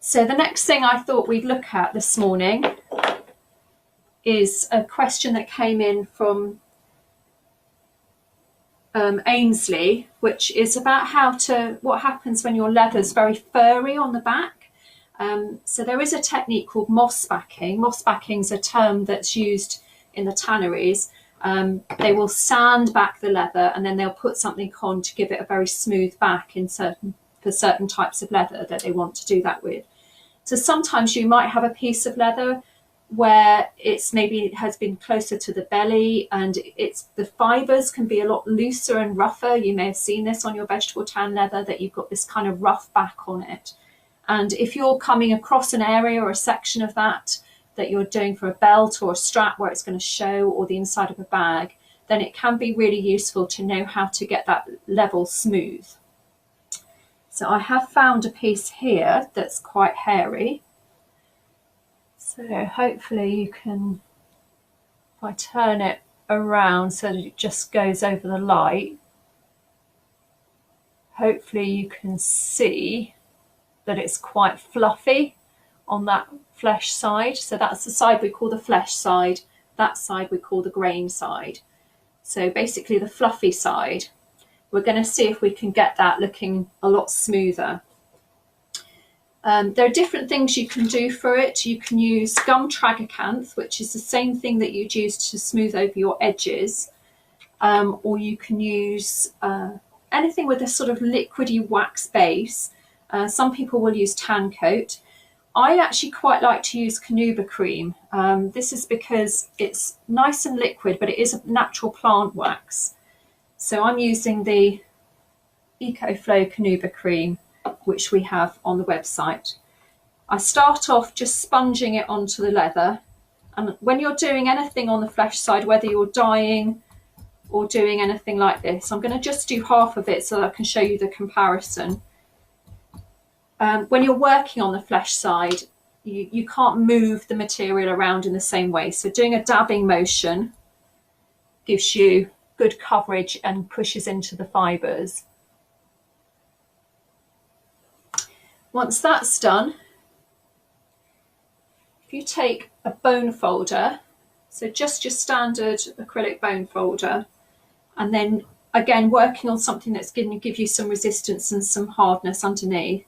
So the next thing I thought we'd look at this morning is a question that came in from Ainsley, which is about what happens when your leather's very furry on the back. So there is a technique called moss backing. Moss backing is a term that's used in the tanneries. They will sand back the leather and then they'll put something on to give it a very smooth back for certain types of leather that they want to do that with. So sometimes you might have a piece of leather where it's maybe has been closer to the belly and the fibers can be a lot looser and rougher. You may have seen this on your vegetable tan leather, that you've got this kind of rough back on it. And if you're coming across an area or a section of that you're doing for a belt or a strap where it's going to show, or the inside of a bag, then it can be really useful to know how to get that level smooth. So I have found a piece here that's quite hairy. So hopefully you can, if I turn it around so that it just goes over the light, hopefully you can see that it's quite fluffy on that flesh side. So that's the side we call the flesh side, that side we call the grain side. So basically the fluffy side, we're going to see if we can get that looking a lot smoother. There are different things you can do for it. You can use gum tragacanth, which is the same thing that you'd use to smooth over your edges, or you can use anything with a sort of liquidy wax base. Some people will use tan coat. I actually quite like to use Canuba cream. This is because it's nice and liquid, but it is a natural plant wax. So I'm using the EcoFlow Canuba cream, which we have on the website. I start off just sponging it onto the leather. And when you're doing anything on the flesh side, whether you're dyeing or doing anything like this, I'm going to just do half of it so that I can show you the comparison. When you're working on the flesh side, you can't move the material around in the same way. So doing a dabbing motion gives you good coverage and pushes into the fibres. Once that's done, if you take a bone folder, so just your standard acrylic bone folder, and then again working on something that's going to give you some resistance and some hardness underneath,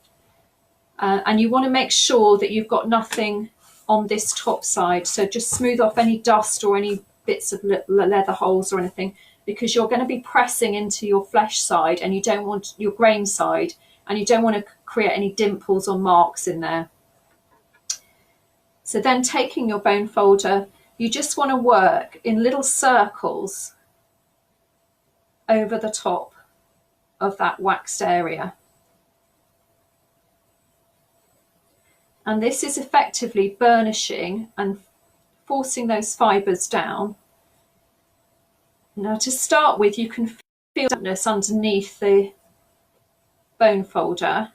and you want to make sure that you've got nothing on this top side, so just smooth off any dust or any bits of leather holes or anything, because you're going to be pressing into your flesh side and you don't want your grain side, and you don't want to create any dimples or marks in there. So then taking your bone folder, you just want to work in little circles over the top of that waxed area. And this is effectively burnishing and forcing those fibres down. Now to start with, you can feel dampness underneath the bone folder.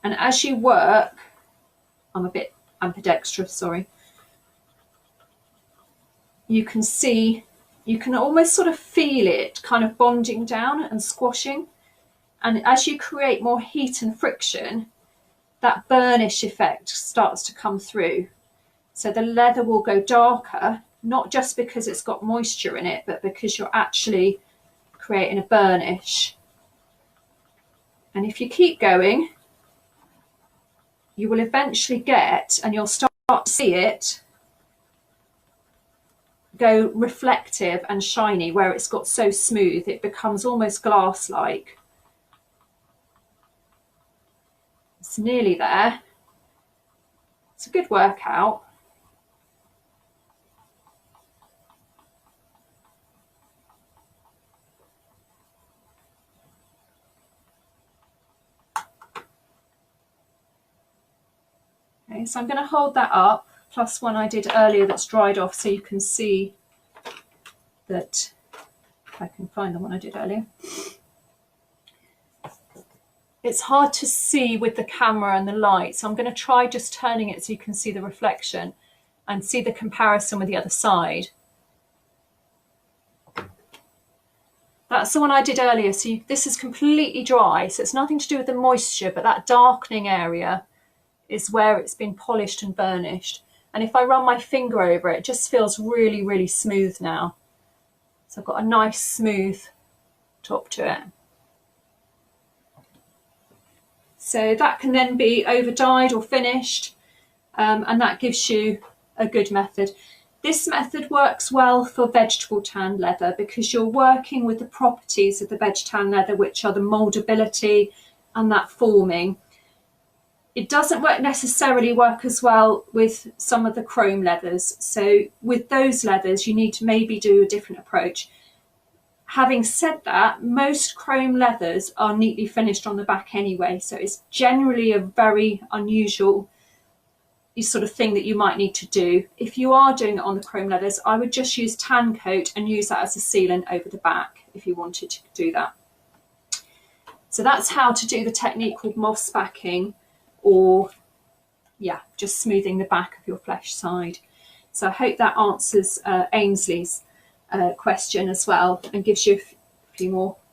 And as you work, I'm a bit ambidextrous, sorry. You can see, you can almost sort of feel it kind of bonding down and squashing. And as you create more heat and friction, that burnish effect starts to come through. So the leather will go darker, not just because it's got moisture in it, but because you're actually creating a burnish. And if you keep going, you will eventually get, and you'll start to see it go reflective and shiny, where it's got so smooth it becomes almost glass-like. It's nearly there. It's a good workout. Okay, so I'm going to hold that up, plus one I did earlier that's dried off, so you can see that, if I can find the one I did earlier. It's hard to see with the camera and the light, so I'm going to try just turning it so you can see the reflection and see the comparison with the other side. That's the one I did earlier. So this is completely dry, so it's nothing to do with the moisture, but that darkening area is where it's been polished and burnished. And if I run my finger over it, it just feels really, really smooth now. So I've got a nice smooth top to it. So that can then be over dyed or finished, and that gives you a good method. This method works well for vegetable tanned leather because you're working with the properties of the veg tan leather, which are the moldability and that forming. It doesn't necessarily work as well with some of the chrome leathers. So with those leathers, you need to maybe do a different approach. Having said that, most chrome leathers are neatly finished on the back anyway, so it's generally a very unusual sort of thing that you might need to do. If you are doing it on the chrome leathers, I would just use tan coat and use that as a sealant over the back if you wanted to do that. So that's how to do the technique called moss backing, or just smoothing the back of your flesh side. So I hope that answers Ainsley's question as well and gives you a few more